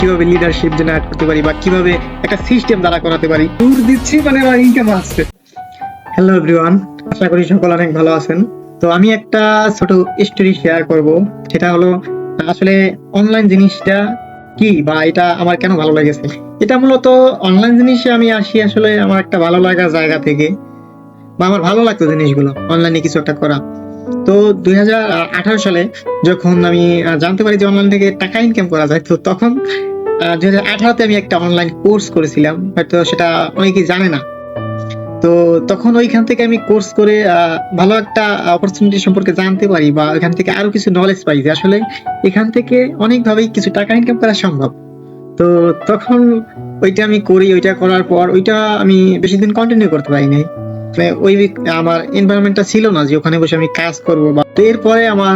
কিভাবে leadership generate করতে পারি বা কিভাবে একটা সিস্টেম দ্বারা করাতে পারি ট্যুর দিচ্ছি, মানে আমার ইনকাম আসছে। হ্যালো এভরিওয়ান, আশা করি সকল অনেক ভালো আছেন। তো আমি একটা ছোট স্টোরি শেয়ার করব, সেটা হলো আসলে অনলাইন জিনিসটা কি বা এটা আমার কেন ভালো লেগেছে। এটা মূলত অনলাইন জিনিসে আমি আসি আসলে আমার একটা ভালো লাগার জায়গা থেকে, বা আমার ভালো লাগতো জিনিসগুলো অনলাইনে কিছু একটা করা। তো 2018 সালে যখন আমি জানতে পারি যে অনলাইন থেকে টাকা ইনকাম করা যায়, তো তখন 2018-তে আমি একটা অনলাইন কোর্স করেছিলাম, হয়তো সেটা অনেকেই জানে না। তো তখন ওইখান থেকে আমি কোর্স করে ভালো একটা অপরচুনিটি সম্পর্কে জানতে পারি, বা এখান থেকে আরো কিছু নলেজ পাই যে আসলে এখান থেকে অনেকভাবেই কিছু টাকা ইনকাম করা সম্ভব। তো তখন ওইটা আমি করি, ওইটা করার পর ওইটা আমি বেশি দিন কন্টিনিউ করতে পারি নাই। ওই আমার এনভায়রনমেন্টটা ছিল না যে ওখানে বসে আমি কাজ করব। বা তো এরপরে আমার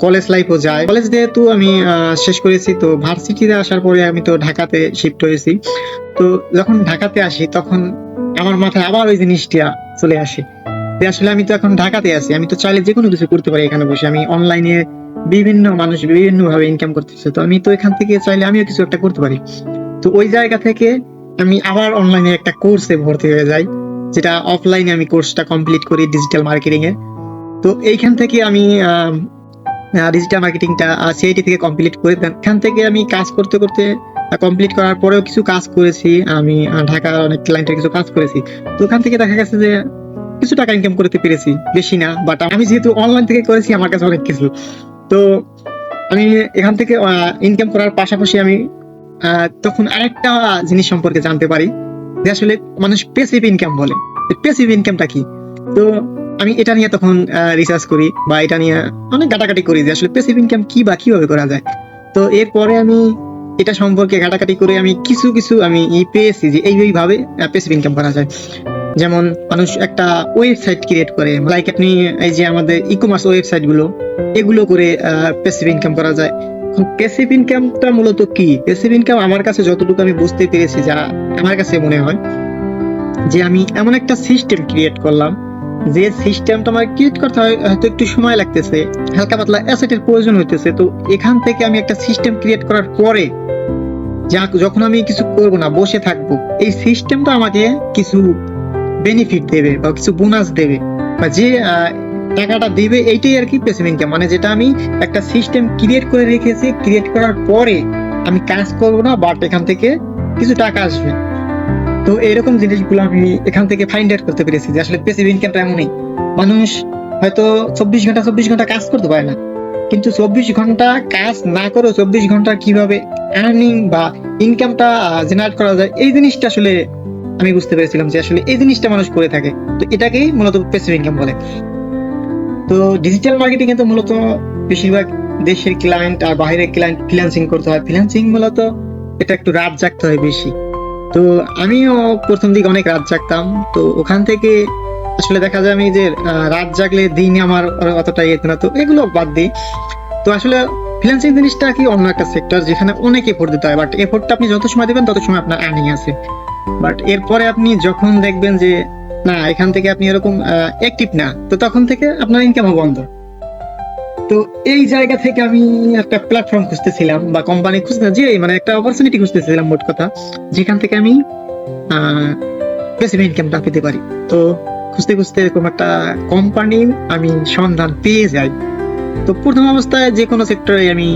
কলেজ লাইফও যায়। কলেজ যেহেতু আমি শেষ করেছি, তো ভার্সিটিতে আসার পরে আমি তো ঢাকাতে শিফট হয়েছি। তো যখন ঢাকাতে আসি তখন আমার মাথায় আবার ওই জিনিসটা চলে আসে যে আসলে আমি তো এখন ঢাকাতে আছি, আমি তো চাইলে যে কোনো কিছু করতে পারি এখানে বসে। আমি অনলাইনে বিভিন্ন মানুষ বিভিন্ন ভাবে ইনকাম করতেছে, তো আমি তো এখান থেকে চাইলে আমিও কিছু একটা করতে পারি। তো ওই জায়গা থেকে আমি আবার অনলাইনে একটা কোর্সে ভর্তি হয়ে যাই, যেটা অফলাইনে আমি কোর্সটা কমপ্লিট করি ডিজিটাল মার্কেটিং এর। তো এইখান থেকে আমি ডিজিটাল মার্কেটিংটা সিআইটি থেকে কমপ্লিট করে, এখান থেকে আমি কাজ করতে করতে কমপ্লিট করার পরেও কিছু কাজ করেছি আমি, ঢাকার অনেক ক্লায়েন্টের কিছু কাজ করেছি। তো ওখান থেকে দেখা গেছে যে কিছু টাকা ইনকাম করতে পেরেছি, বেশি না, বাট আমি যেহেতু অনলাইন থেকে করেছি আমার কাছে অনেক কিছু। তো আমি এখান থেকে ইনকাম করার পাশাপাশি আমি তখন আরেকটা জিনিস সম্পর্কে জানতে পারি যে আসলে মানুষ প্যাসিভ ইনকাম বলে। প্যাসিভ ইনকামটা কি? তো আমি এটা নিয়ে তখন রিসার্চ করি বা এটা নিয়ে অনেক ঘাটাঘাটি করি যে আসলে প্যাসিভ ইনকাম কি বা কিভাবে করা যায়। তো এরপরে আমি এটা সম্পর্কে ঘাটাঘাটি করে আমি কিছু কিছু আমি পেয়েছি যে এইভাবে প্যাসিভ ইনকাম করা যায়। যেমন মানুষ একটা ওয়েবসাইট ক্রিয়েট করে, লাইক আপনি এই যে আমাদের ই কমার্স ওয়েবসাইট গুলো, এগুলো করে প্যাসিভ ইনকাম করা যায়। প্যাসিভ ইনকামটা মূলত কি? প্যাসিভ ইনকাম আমার কাছে যতটুকু আমি বুঝতে পেরেছি, যা আমার কাছে মনে হয় যে আমি এমন একটা সিস্টেম ক্রিয়েট করলাম, যে সিস্টেমটা আমার ক্রিয়েট করতে হয় হয়তো একটু সময় লাগতেছে, হালকা পাতলা অ্যাসেটের প্রয়োজন হইতেছে। তো এখান থেকে আমি একটা সিস্টেম ক্রিয়েট করার পরে যখন আমি কিছু করব না, বসে থাকবো, এই সিস্টেমটা আমাকে কিছু বেনিফিট দেবে বা কিছু বোনাস দেবে, বা যে টাকাটা দিবে এইটাই আর কি প্যাসিভ ইনকাম। মানে যেটা আমি একটা সিস্টেম ক্রিয়েট করে রেখেছি, ক্রিয়েট করার পরে আমি কাজ করব না, বাট এখান থেকে কিছু টাকা আসবে। তো এরকম জিনিসগুলো আমি এখান থেকে ফাইন্ড আউট করতে পেরেছি যে আসলে প্যাসিভ ইনকামটা এমনই। মানুষ হয়তো 24 ঘন্টা কাজ করতে পারে না, কিন্তু 24 ঘন্টা কাজ না করে 24 ঘন্টা কিভাবে আর্নিং বা ইনকামটা জেনারেট করা যায়, এই জিনিসটা আসলে আমি বুঝতে পেরেছিলাম যে আসলে এই জিনিসটা মানুষ করে থাকে। তো এটাকেই মূলত প্যাসিভ ইনকাম বলে। তো ডিজিটাল মার্কেটিং এ তো মূলত বেশিরভাগ দেশের ক্লায়েন্ট আর বাইরের ক্লায়েন্ট ফ্রিল্যান্সিং করতে হয়। ফ্রিল্যান্সিং মূলত এটা একটু রাত জাগতে হয় বেশি। তো আমিও প্রথম দিকে অনেক রাত জাগতাম। তো ওখান থেকে আসলে দেখা যায় আমি যে রাত জাগলে দিন আমার অতটা ইয়ে না, তো এগুলো বাদ দিই। তো আসলে ফ্রিল্যান্সিং জিনিসটা কি অন্য একটা সেক্টর, যেখানে অনেক এফোর্ট দিতে হয়, বাট এফোর্টটা আপনি যত সময় দিবেন তত সময় আপনার আর্নিং আছে। বাট এরপরে আপনি যখন দেখবেন যে না, এখান থেকে আপনি এরকম অ্যাক্টিভ না, তো তখন থেকে আপনার ইনকামও বন্ধ। তো এই জায়গা থেকে আমি একটা প্ল্যাটফর্ম খুঁজতেছিলাম বা কোম্পানি খুঁজতে, যে মানে একটা অপরচুনিটি খুঁজতেছিলাম মোট কথা, যেখান থেকে আমি প্যাসিভ ইনকামটা পেতে পারি। তো খুঁজতে খুঁজতে এরকম একটা কোম্পানির আমি সন্ধান পেয়ে যাই। তো প্রথম অবস্থায় যে কোনো সেক্টরে আমি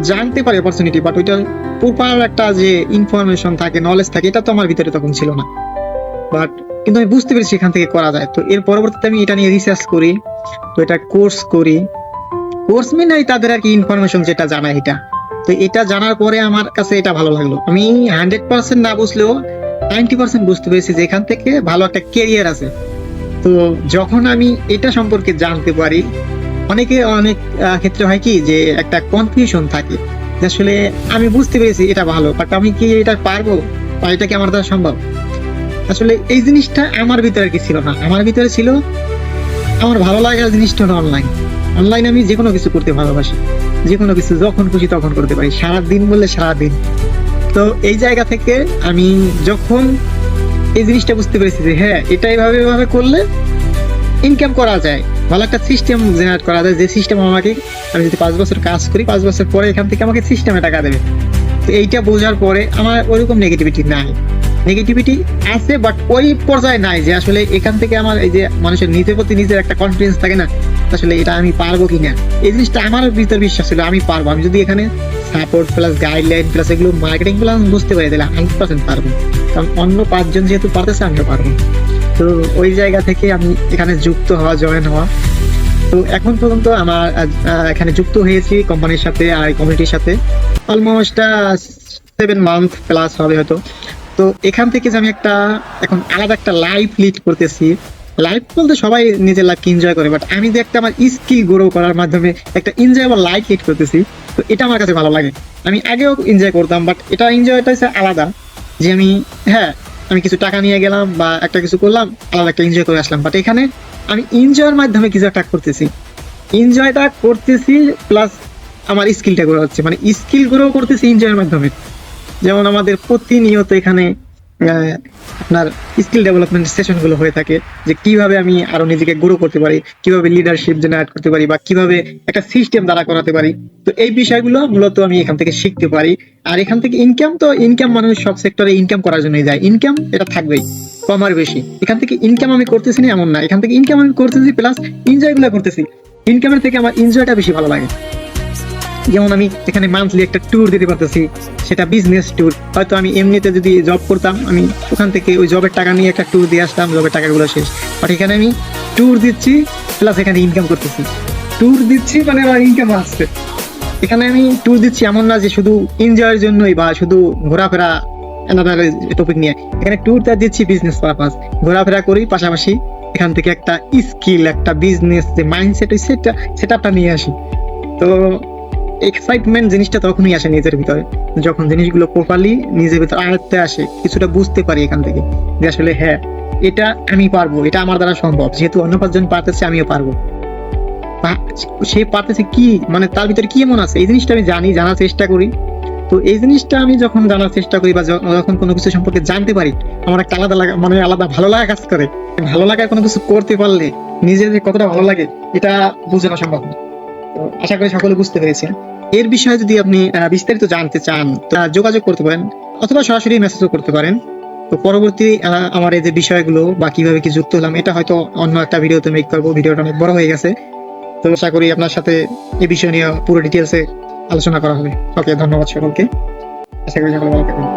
জানতে পারি অপরচুনিটি, বাট ওইটা প্রপার একটা যে ইনফরমেশন থাকে, নলেজ থাকে, এটা তো আমার ভিতরে তখন ছিল না। বাট কিন্তু আমি বুঝতে পেরেছি এখান থেকে করা যায়। তো এর পরবর্তীতে আমি এটা নিয়ে রিসার্চ করি, তো এটা কোর্স করি। কোর্স মিন তাদের আর কি ইনফরমেশন যেটা জানা এটা। তো এটা জানার পরে আমার কাছে এটা ভালো লাগলো। আমি 100% না বুঝলেও 90% বুঝতে পেরেছি যে এখান থেকে ভালো একটা ক্যারিয়ার আছে। তো যখন আমি এটা সম্পর্কে জানতে পারি, অনেক ক্ষেত্রে হয় কি যে একটা কনফিউশন থাকে যে আসলে আমি বুঝতে পেরেছি এটা ভালো, বাট আমি কি এটা পারবো বা এটা কি আমার দ্বারা সম্ভব? আসলে এই জিনিসটা আমার ভিতরে আর কি ছিল না। আমার ভিতরে ছিল আমার ভালো লাগার জিনিসটা হলো অনলাইন। অনলাইন আমি যে কোনো কিছু করতে ভালোবাসি, যে কোনো কিছু যখন খুশি তখন করতে পারি, সারাদিন বললে সারাদিন। তো এই জায়গা থেকে আমি যখন এই জিনিসটা বুঝতে পেরেছি যে হ্যাঁ, এটা এভাবে করলে ইনকাম করা যায়, ভালো একটা সিস্টেম জেনারেট করা যায়, যে সিস্টেম আমাকে, আমি যদি 5 বছর কাজ করি, 5 বছর পরে এখান থেকে আমাকে সিস্টেমে টাকা দেবে। তো এইটা বোঝার পরে আমার ওইরকম নেগেটিভিটি নাই, নেগেটিভিটি আছে বাট ওই পর্যায়ে নাই যে আসলে এখান থেকে আমার এই যে মানুষের নিজের প্রতি নিজের একটা কনফিডেন্স থাকে না, আসলে এটা আমি পারবো কিনা, এই জিনিসটা আমার ভিতর বিশ্বাস ছিল আমি পারবো। আমি যদি এখানে সাপোর্ট প্লাস গাইডলাইন প্লাস এগুলো মার্কেটিং প্লাস বুঝতে পারি তাহলে 100% পারবো, কারণ অন্য 5 জন যেহেতু পারতেছে আমিও পারবো। তো ওই জায়গা থেকে আমি এখানে যুক্ত হওয়া, জয়েন হওয়া। তো এখন পর্যন্ত আমার এখানে যুক্ত হয়েছি কোম্পানির সাথে আর কমিউনিটির সাথে অলমোস্ট 7 মান্থ প্লাস হবে হয়তো। তো এখান থেকে যে আমি একটা এখন আলাদা একটা লাইফ লিড করতেছি, লাইফ বলতে সবাই নিজের লাইফকে এনজয় করে, বাট আমি যে একটা আমার স্কিল গ্রো করার মাধ্যমে একটা এনজয়েবল লাইফ লিড করতেছি, তো এটা আমার কাছে ভালো লাগে। আমি আগেও এনজয় করতাম বাট এটা এনজয়টা হচ্ছে আলাদা, যে আমি হ্যাঁ আমি কিছু টাকা নিয়ে গেলাম বা একটা কিছু করলাম, আলাদা একটা এনজয় করে আসলাম। বাট এখানে আমি এনজয়ের মাধ্যমে কিছু একটা করতেছি, এনজয়টা করতেছি প্লাস আমার স্কিলটা গ্রো হচ্ছে, মানে স্কিল গ্রো করতেছি এনজয়ের মাধ্যমে। যেমন আমাদের প্রতিনিয়ত এখানে আপনার স্কিল ডেভেলপমেন্ট সেশন গুলো হয়ে থাকে, যে কিভাবে আমি আরো নিজেকে গ্রো করতে পারি, কিভাবে লিডারশিপ জেনারেট করতে পারি, বা কিভাবে একটা সিস্টেম দ্বারা করাতে পারি। তো এই বিষয়গুলো মূলত আমি এখান থেকে শিখতে পারি। আর এখান থেকে ইনকাম, তো ইনকাম মানুষ সব সেক্টরে ইনকাম করার জন্যই যায়, ইনকাম এটা থাকবেই কম আর বেশি। এখান থেকে ইনকাম আমি করতেছি না এমন না, এখান থেকে ইনকাম আমি করতেছি প্লাস এনজয় গুলো করতেছি। ইনকামের থেকে আমার এনজয়টা বেশি ভালো লাগে। যেমন আমি এখানে মান্থলি একটা ট্যুর দিতে পারতেছি, সেটা বিজনেস ট্যুর। হয়তো আমি এমনিতে যদি জব করতাম, আমি ওখান থেকে ওই জবের টাকা নিয়ে একটা ট্যুর দিয়ে আসতাম, জবের টাকাগুলো শেষ। বাট এখানে আমি ট্যুর দিচ্ছি প্লাস এখানে ইনকাম করতেছি, ট্যুর দিচ্ছি মানে আমার ইনকাম আসছে। এখানে আমি ট্যুর দিচ্ছি এমন না যে শুধু এনজয়ের জন্যই বা শুধু ঘোরাফেরা, আলাদা টপিক নিয়ে। এখানে ট্যুরটা দিচ্ছি বিজনেস পারপাস, ঘোরাফেরা করি, পাশাপাশি এখান থেকে একটা স্কিল, একটা বিজনেস যে মাইন্ডসেট, ওই সেটআপটা নিয়ে আসি। তো এক্সাইটমেন্ট জিনিসটা তখনই আসে নিজের ভিতরে, যখন জিনিসগুলো প্রপারলি নিজের ভিতরে আয়ত্তে আসে, কিছুটা বুঝতে পারি এখান থেকে যে আসলে হ্যাঁ এটা আমি পারবো, এটা আমার দ্বারা সম্ভব। যেহেতু অন্য 5 জন পারতেছে আমিও পারবো, সে পারতেছে কি, মানে তার ভিতরে কি এমন আছে, এই জিনিসটা আমি জানার চেষ্টা করি। তো এই জিনিসটা আমি যখন জানার চেষ্টা করি বা যখন কোনো কিছু সম্পর্কে জানতে পারি, আমার একটা আলাদা লাগা, মানে আলাদা ভালো লাগা কাজ করে। ভালো লাগার কোনো কিছু করতে পারলে নিজের যে কতটা ভালো লাগে এটা বোঝানো সম্ভব না। তো আশা করি সকলে বুঝতে পেরেছেন। এর বিষয়ে যদি আপনি বিস্তারিত জানতে চান তো যোগাযোগ করতে পারেন, অথবা সরাসরি মেসেজও করতে পারেন। তো পরবর্তী আমার এই যে বিষয়গুলো বা কিভাবে কি যুক্ত হলাম, এটা হয়তো অন্য একটা ভিডিওতে মেক করবো, ভিডিওটা অনেক বড় হয়ে গেছে। তো আশা করি আপনার সাথে এই বিষয় নিয়ে পুরো ডিটেলসে আলোচনা করা হবে। ওকে, ধন্যবাদ সকলকে, আশা করি সকলে ভালো থাকবেন।